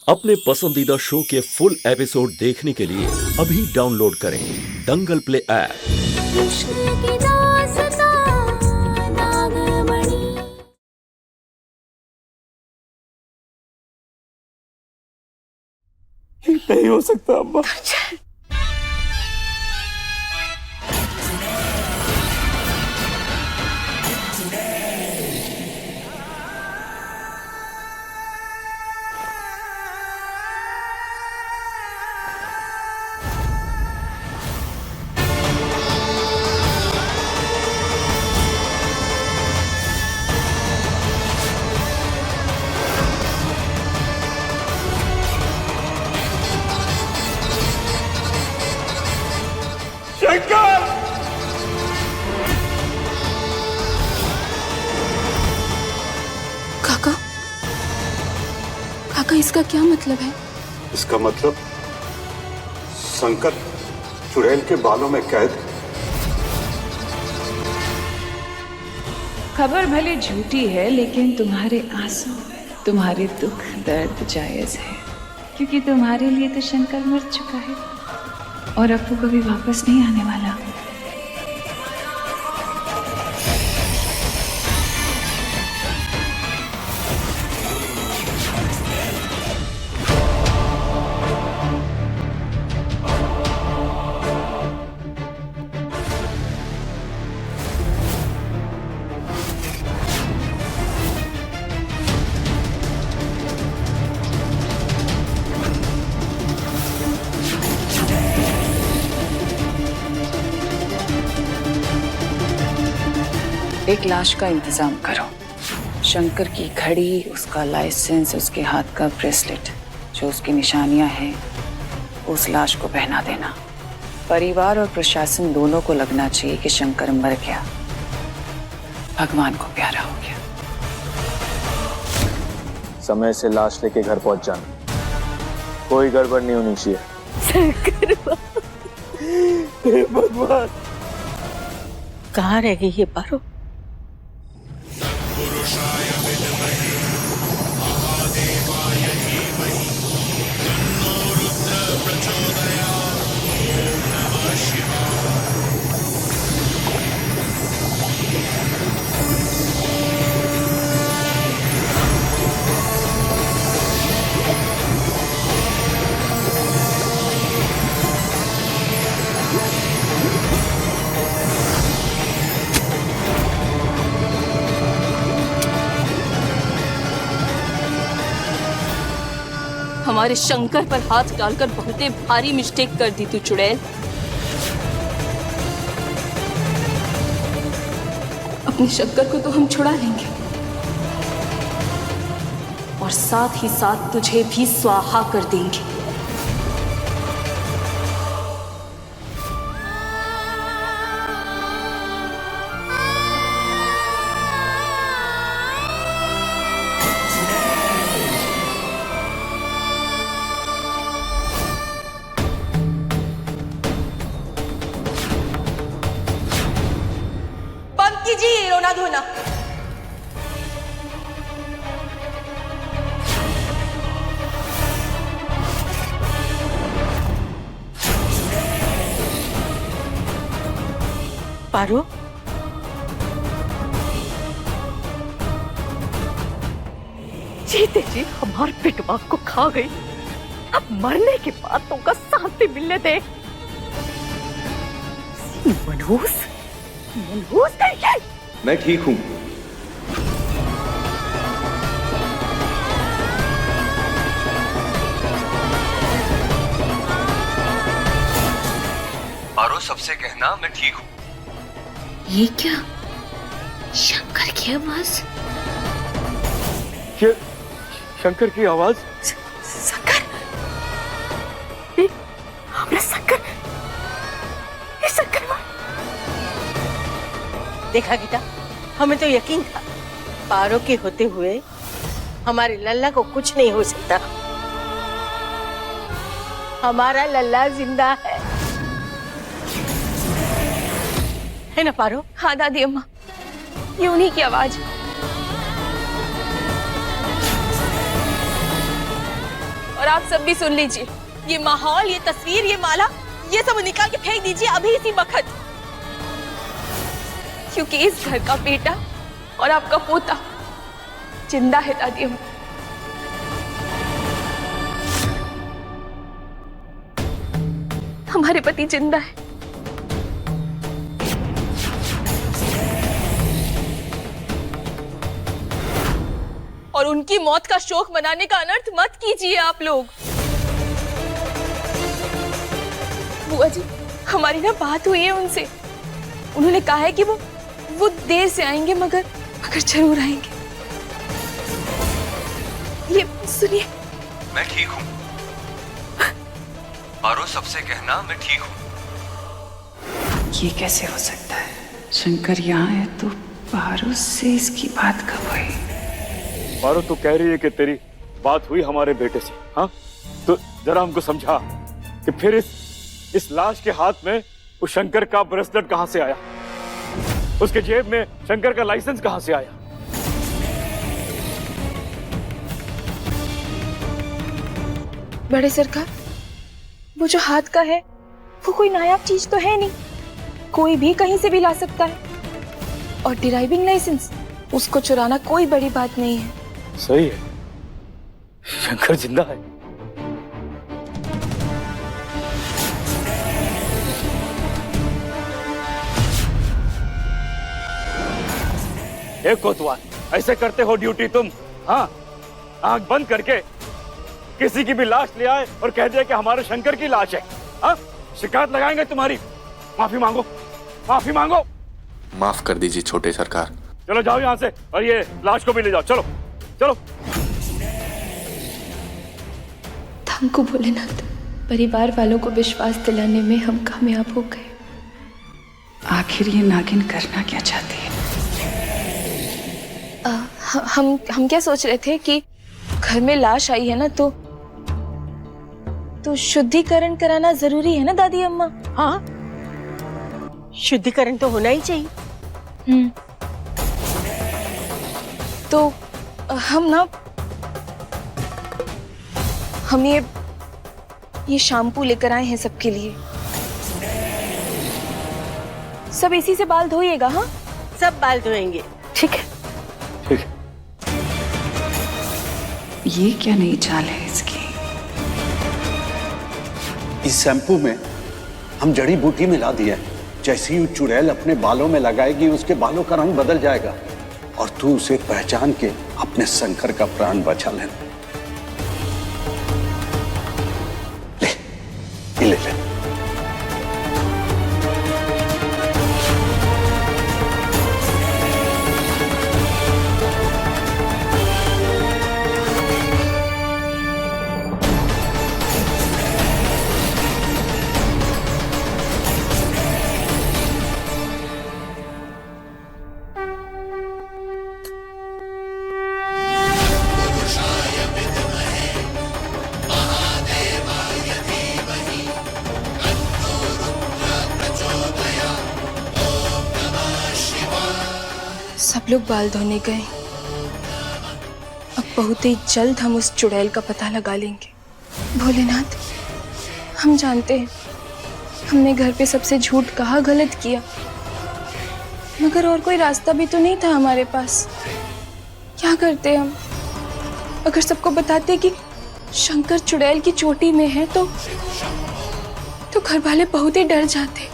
अपने पसंदीदा शो के फुल एपिसोड देखने के लिए अभी डाउनलोड करें दंगल प्ले ऐप। नहीं हो सकता अम्मा। शंकर! काका, काका इसका क्या मतलब है? इसका मतलब शंकर चुड़ैल के बालों में कैद। खबर भले झूठी है लेकिन तुम्हारे आंसू, तुम्हारे दुख दर्द जायज है, क्योंकि तुम्हारे लिए तो शंकर मर चुका है और अब वो कभी वापस नहीं आने वाला। एक लाश का इंतजाम करो। शंकर की घड़ी, उसका लाइसेंस, उसके हाथ का ब्रेसलेट, जो उसकी निशानियां हैं, उस लाश को पहना देना। परिवार और प्रशासन दोनों को लगना चाहिए कि शंकर मर गया, भगवान को प्यारा हो गया। समय से लाश लेके घर पहुंच जाना, कोई गड़बड़ नहीं होनी चाहिए। हे भगवान, कहाँ रह गई ये पारो? हमारे शंकर पर हाथ डालकर बहुत भारी मिस्टेक कर दी तू चुड़ैल। अपने शंकर को तो हम छुड़ा लेंगे और साथ ही साथ तुझे भी स्वाहा कर देंगे। कीजिए रोना धोना। पारो, जीते जी हमारे पिटवा को खा गई, अब मरने के बाद तुमको शांति मिलने दे। मनहूस, मनहूस नहीं। मैं ठीक हूँ। पारो, सबसे कहना मैं ठीक हूँ। ये क्या? शंकर की आवाज? ये शंकर की आवाज? शंकर, हमारा शंकर, ये शंकर। देखा गीता, हमें तो यकीन था पारो के होते हुए हमारे लल्ला को कुछ नहीं हो सकता। हमारा लल्ला जिंदा है ना पारो? हाँ दादी अम्मा, ये उन्हीं की आवाज। और और आप सब भी सुन लीजिए, ये माहौल, ये तस्वीर, ये माला, ये सब निकाल के फेंक दीजिए अभी इसी वक्त, क्योंकि इस घर का बेटा और आपका पोता जिंदा है दादी अम्मा। हमारे पति जिंदा है। और उनकी मौत का शोक मनाने का अनर्थ मत कीजिए आप लोग। बुआ जी, हमारी ना बात हुई है उनसे, उन्होंने कहा है कि वो देर से आएंगे, मगर जरूर आएंगे। ये सुनिए। मैं ठीक हूँ। पारो, सबसे कहना मैं ठीक हूँ। ये कैसे हो सकता है? शंकर यहाँ है तो पारो से इसकी बात कब हुई? पारो, तू कह रही है कि तेरी बात हुई हमारे बेटे से, हाँ? तो जरा हमको समझा कि फिर इस लाश के हाथ में उस शंकर का ब्रेसलेट कहां से आया, उसके जेब में शंकर का लाइसेंस कहां से आया? बड़े सरकार, वो जो हाथ का है वो कोई नायाब चीज तो है नहीं, कोई भी कहीं से भी ला सकता है। और ड्राइविंग लाइसेंस, उसको चुराना कोई बड़ी बात नहीं है। सही है, शंकर जिंदा है। कोतवाल, ऐसे करते हो ड्यूटी तुम? हाँ, आंख बंद करके किसी की भी लाश ले आए और कह दिया कि हमारे शंकर की लाश है। हाँ, शिकायत लगाएंगे तुम्हारी। माफी मांगो, माफी मांगो। माफ कर दीजिए छोटे सरकार। चलो जाओ यहाँ से, और ये लाश को भी ले जाओ। चलो चलो। हमको भोलेनाथ, परिवार वालों को विश्वास दिलाने में हम कामयाब हो गए। आखिर ये नागिन करना क्या चाहती है? हम क्या सोच रहे थे कि घर में लाश आई है ना, तो शुद्धिकरण कराना जरूरी है ना दादी अम्मा? हाँ, शुद्धिकरण तो होना ही चाहिए। तो हम ये शैम्पू लेकर आए हैं सबके लिए। सब इसी से बाल धोइएगा। हाँ, सब बाल धोएंगे। ठीक है, ठीक है। ये क्या नई चाल है इसकी? इस शैम्पू में हम जड़ी बूटी मिला दिया है। जैसे ही चुड़ैल अपने बालों में लगाएगी, उसके बालों का रंग बदल जाएगा और तू उसे पहचान के अपने शंकर का प्राण बचा लेना। ले ले। सब लोग बाल धोने गए। अब बहुत ही जल्द हम उस चुड़ैल का पता लगा लेंगे। भोलेनाथ, हम जानते हैं हमने घर पे सबसे झूठ कहा, गलत किया, मगर और कोई रास्ता भी तो नहीं था हमारे पास। क्या करते हम? अगर सबको बताते कि शंकर चुड़ैल की चोटी में है तो घर वाले बहुत ही डर जाते।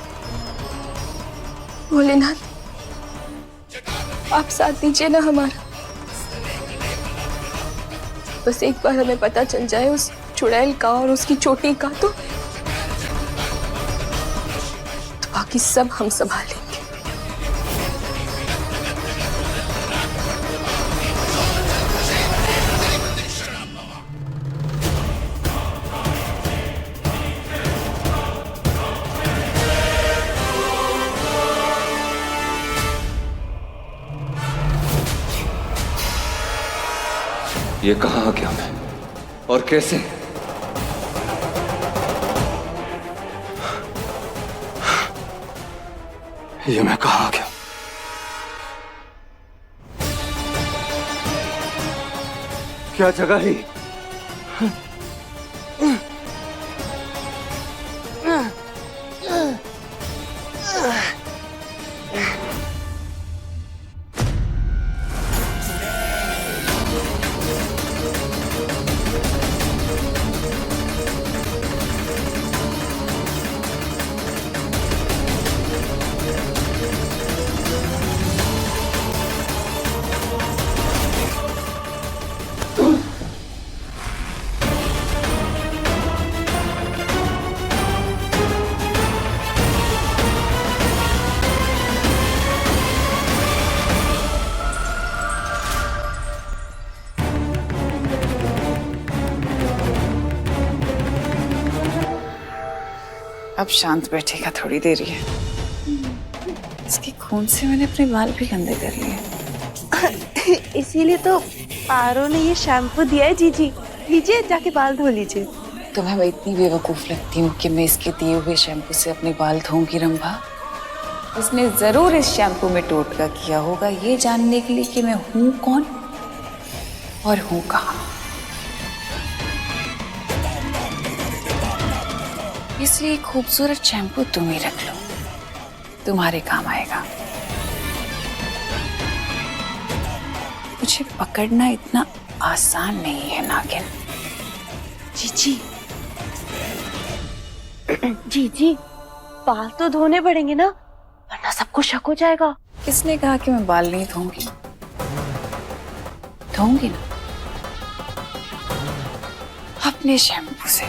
भोलेनाथ, आप साथ दीजिए ना हमारा। बस एक बार हमें पता चल जाए उस चुड़ैल का और उसकी चोटी का, तो बाकी सब हम संभाल लेंगे। ये कहाँ आ गया मैं, और कैसे? ये मैं कहाँ आ गया? क्या जगह है? अब शांत बैठेगा थोड़ी देर ही है। इसके खून से मैंने अपने बाल भी गंदे कर लिए। इसीलिए तो पारो ने ये शैम्पू दिया है। जीजी लीजिए, जाके बाल धो लीजिए। तुम्हें मैं इतनी बेवकूफ लगती हूँ कि मैं इसके दिए हुए शैम्पू से अपने बाल धोऊंगी रंभा? उसने जरूर इस शैम्पू में टोटका किया होगा ये जानने के लिए कि मैं हूँ कौन और हूँ कहाँ। इसलिए खूबसूरत शैम्पू तुम ही रख लो, तुम्हारे काम आएगा। मुझे पकड़ना इतना आसान नहीं है नागिन। जीजी जीजी बाल तो धोने पड़ेंगे ना, वरना सबको शक हो जाएगा। किसने कहा कि मैं बाल नहीं धोऊंगी? धोऊंगी ना, अपने शैम्पू से।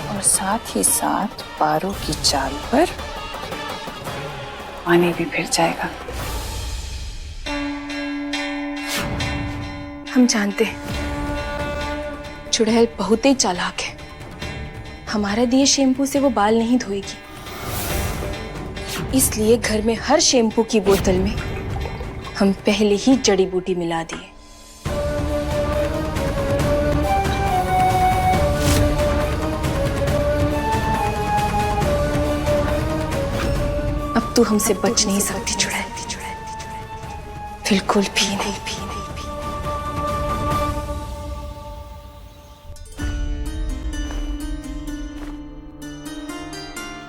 और साथ ही साथ पारो की चाल पर पानी भी फिर जाएगा। हम जानते हैं चुड़ैल बहुत ही चालाक है। हमारा दिए शैम्पू से वो बाल नहीं धोएगी, इसलिए घर में हर शैम्पू की बोतल में हम पहले ही जड़ी बूटी मिला दिए। अब तू हमसे बच नहीं सकती चुड़ैल, बिल्कुल भी नहीं।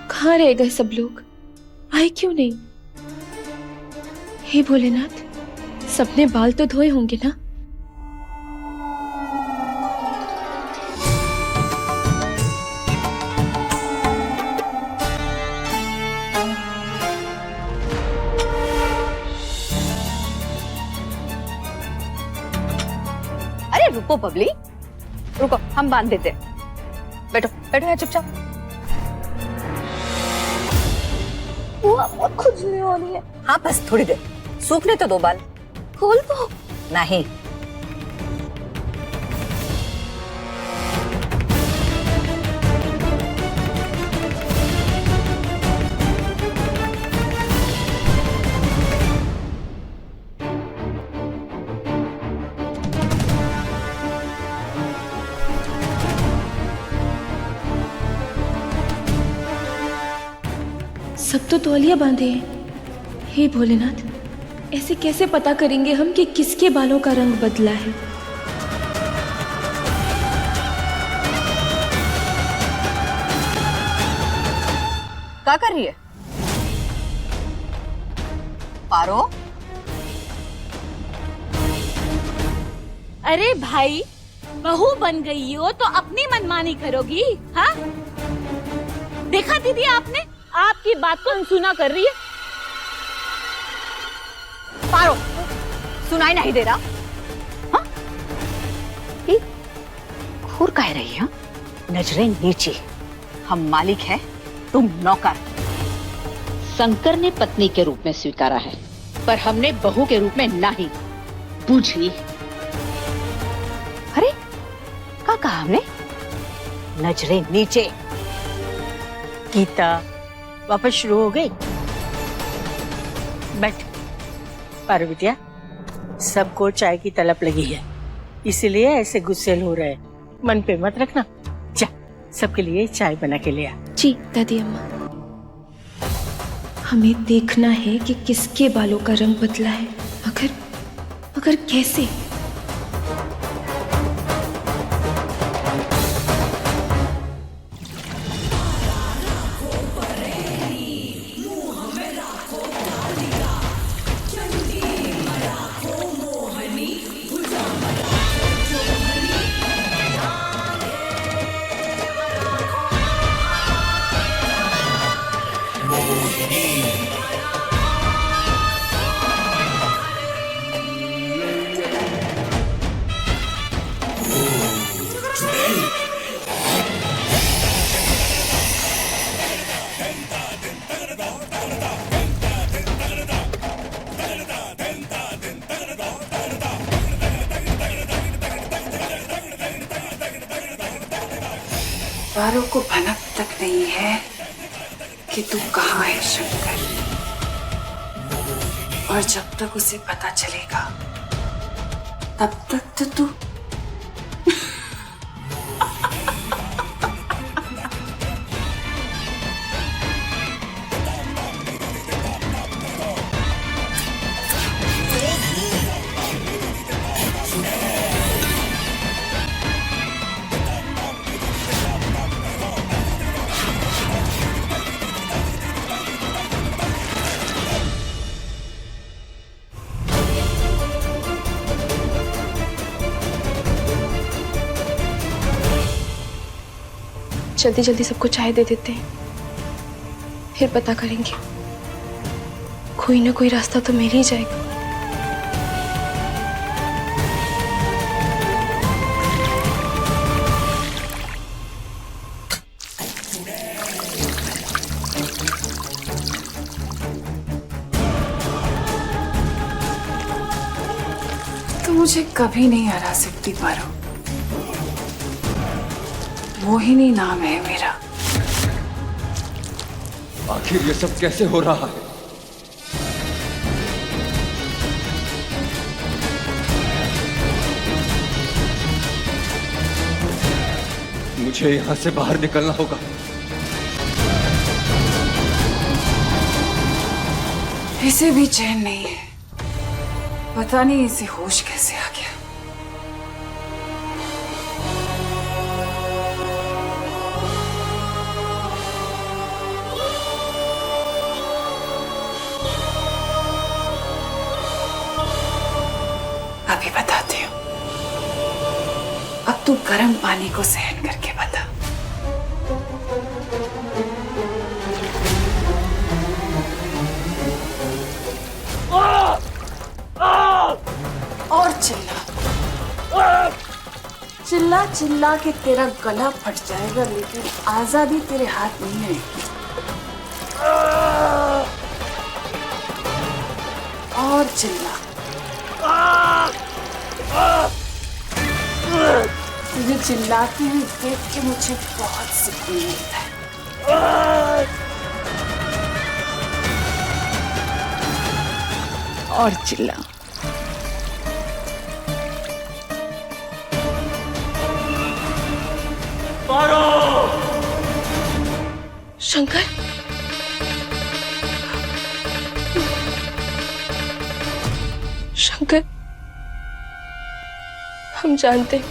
कहाँ रह गए सब लोग? आए क्यों नहीं? हे भोलेनाथ, सबने बाल तो धोए होंगे ना? अरे रुको बबली, रुको, हम बांध देते हैं। बैठो बैठो यहाँ चुपचाप। बहुत खुजली हो रही है। हाँ बस थोड़ी देर, सूखने तो दो बाल। खोल दो। नहीं। सब तो तौलिया बांधे हैं। हे भोलेनाथ, ऐसे कैसे पता करेंगे हम कि किसके बालों का रंग बदला है? क्या कर रही है पारो? अरे भाई, बहू बन गई हो तो अपनी मनमानी करोगी? हाँ, देखा दीदी आपने, आपकी बात को अनसुना कर रही है। पारो, सुनाई नहीं दे रहा? हाँ? ये घूर कह रही है? नजरें नीचे, हम मालिक है, तुम नौकर। शंकर ने पत्नी के रूप में स्वीकारा है, पर हमने बहू के रूप में नहीं। बूझी? अरे क्या कहा हमने? नजरें नीचे। गीता वापस शुरू हो गई। बैठ। पारो बिटिया, सबको चाय की तलब लगी है, इसीलिए ऐसे गुस्सेल हो रहे हैं। मन पे मत रखना। जा, सबके लिए चाय बना के ले आ। जी दादी अम्मा। हमें देखना है कि किसके बालों का रंग बदला है, मगर कैसे? पारो को भनक तक नहीं है कि तू कहाँ है शंकर, और जब तक उसे पता चलेगा तब तक तो तू जल्दी जल्दी सबको चाय दे देते हैं, फिर पता करेंगे। कोई ना कोई रास्ता तो मिल ही जाएगा। तू मुझे कभी नहीं हरा सकती पारो, मोहिनी नाम है मेरा। आखिर ये सब कैसे हो रहा है? मुझे यहां से बाहर निकलना होगा। इसे भी चैन नहीं है, पता नहीं इसे होश कैसे आ गया। अभी बताती हूँ, अब तू गर्म पानी को सहन करके बता। और चिल्ला चिल्ला चिल्ला के तेरा गला फट जाएगा, लेकिन आजादी तेरे हाथ नहीं आएगी। और चिल्ला। तुझे चिल्लाते हुए देख के मुझे बहुत सुकून मिलता है। और चिल्ला। शंकर, शंकर, हम जानते हैं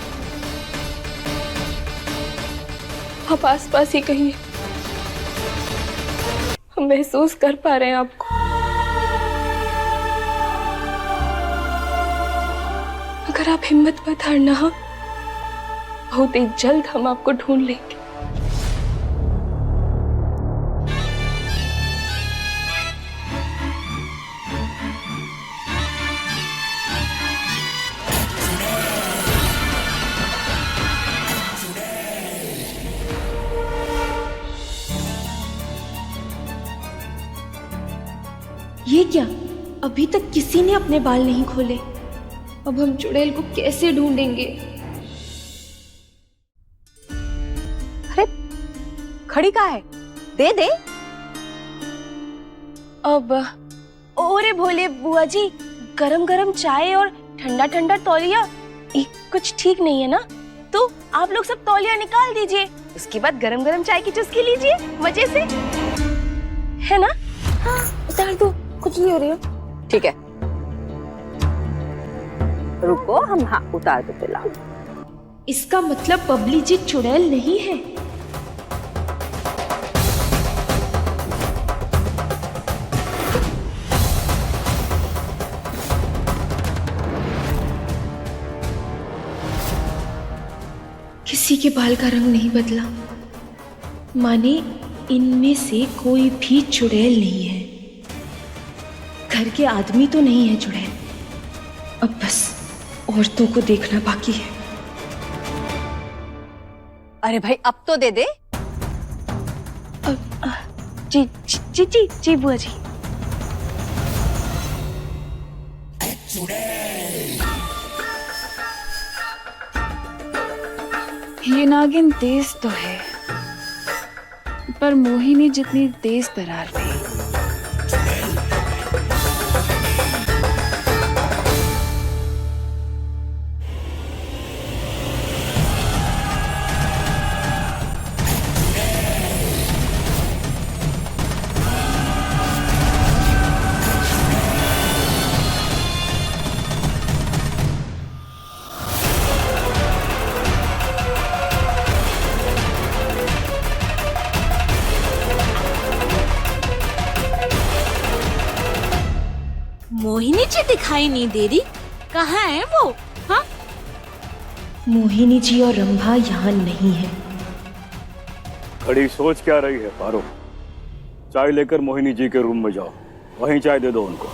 आप आसपास ही कहीं हैं। हम महसूस कर पा रहे हैं आपको। अगर आप हिम्मत मत हारना, बहुत ही जल्द हम आपको ढूंढ लेंगे। ये क्या? अभी तक किसी ने अपने बाल नहीं खोले। अब हम चुड़ैल को कैसे ढूंढेंगे? अरे खड़ी कहाँ है? दे दे। अब ओरे भोले बुआ जी, गरम गरम चाय और ठंडा ठंडा तौलिया कुछ ठीक नहीं है ना? तो आप लोग सब तौलिया निकाल दीजिए, उसके बाद गरम गरम चाय की चुस्की लीजिए मजे से, है ना? हाँ, उतार दो, कुछ नहीं हो रही है। ठीक है, रुको, हम हाँ उतार दो फिलहाल। इसका मतलब बबली जी चुड़ैल नहीं है। किसी के बाल का रंग नहीं बदला, माने इनमें से कोई भी चुड़ैल नहीं है। घर के आदमी तो नहीं है चुड़ैल। अब बस औरतों को देखना बाकी है। अरे भाई अब तो दे दे। जी जी जी जी, जी बुआ जी। ये नागिन तेज तो है, पर मोहिनी जितनी तेज तरार थी, मोहिनी जी दिखाई नहीं दे रही, कहाँ है वो? हाँ, मोहिनी जी और रंभा यहाँ नहीं है। खड़ी सोच क्या रही है पारो? चाय लेकर मोहिनी जी के रूम में जाओ, वहीं चाय दे दो उनको।